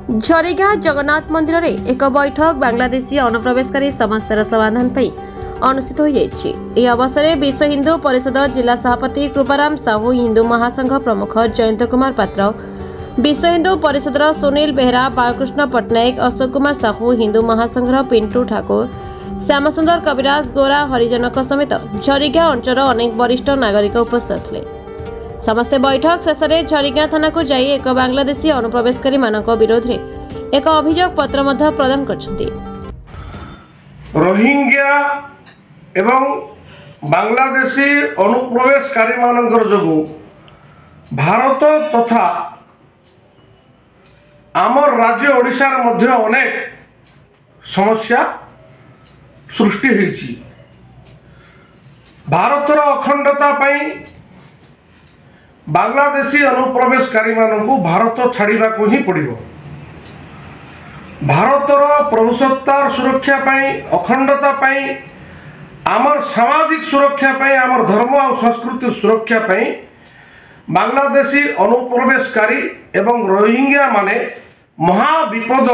झरीगाँ जगन्नाथ मंदिर रे एक बैठक बांग्लादेशी अनुप्रवेशकारी समस्यार समाधान पर अनुष्ठित हो अवसर में विश्व हिंदू परिषद जिला सभापति कृपाराम साहू, हिंदू महासंघ प्रमुख जयंत कुमार पात्र, विश्व हिंदू परिषद सुनील बेहरा, बालकृष्ण पट्टनायक, अशोक कुमार साहू, हिंदू महासंघ पिंटू ठाकुर, श्यामसुंदर कविराज, गोरा हरिजनक समेत झरीगाँ अंचल अनेक वरिष्ठ नागरिक उपस्थित थे। समस्ते बैठक शेष में झरीगाँ थाना को जाई एक बांग्लादेशी अनुप्रवेशकारी मानक विरोध में एक अभियोग पत्र प्रदान करछन्ति। रोहिंग्या एवं बांग्लादेशी अनुप्रवेशकारी मानकर जोगु भारत तथा आमर राज्य ओडिशार मध्य अनेक समस्या सृष्टि होईछि। भारतर अखंडता पई बांग्लादेशी अनुप्रवेशकारी मानकु भारत छाड़िबा को ही पड़िबो। भारतर प्रभुसत्तार सुरक्षा पाई, अखंडता पाई, आमर सामाजिक सुरक्षा पाई, आमर धर्म और संस्कृति सुरक्षा पाई बांग्लादेशी अनुप्रवेशकारी एवं रोहिंग्या माने महाविपद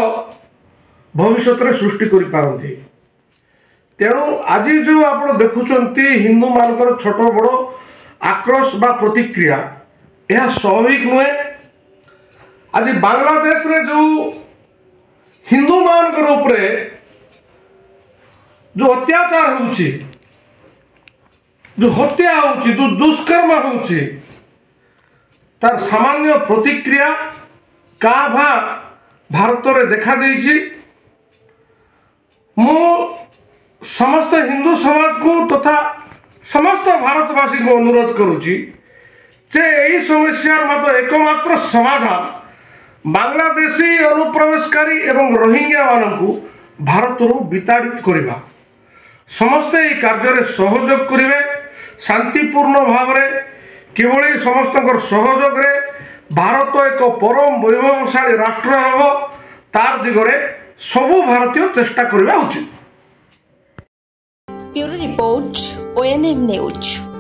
भविष्य में सृष्टि करि पारंती। तेणु आज जो आप देखुंती हिंदू मानकर छोट बड़ आक्रोश बा प्रतिक्रिया यह स्वाभाविक नुहे। आज बांग्लादेश रे जो हिंदू मानकर उपरे जो अत्याचार होउछि, जो हत्या होउछि, जो दुष्कर्म होउछि, तार सामान्य प्रतिक्रिया का भा भारत रे देखा देइछि। मु समस्त हिंदू समाज को तथा समस्त भारतवासी को अनुरोध करुछि जे यही समस्यार मात्र एकमात्र समाधान बांग्लादेशी अनुप्रवेशकारी एवं रोहिंग्या मानकु भारतरु विताड़ित करिबा। समस्त यह कार्य सहयोग करिवे शांतिपूर्ण भाव रे। केवल समस्त सहयोग रे भारत एक परम वैभवशाली राष्ट्र हेबो, तार दिगरे सबु भारतीय चेष्टा करिबा उचित। Bureau report ONM news.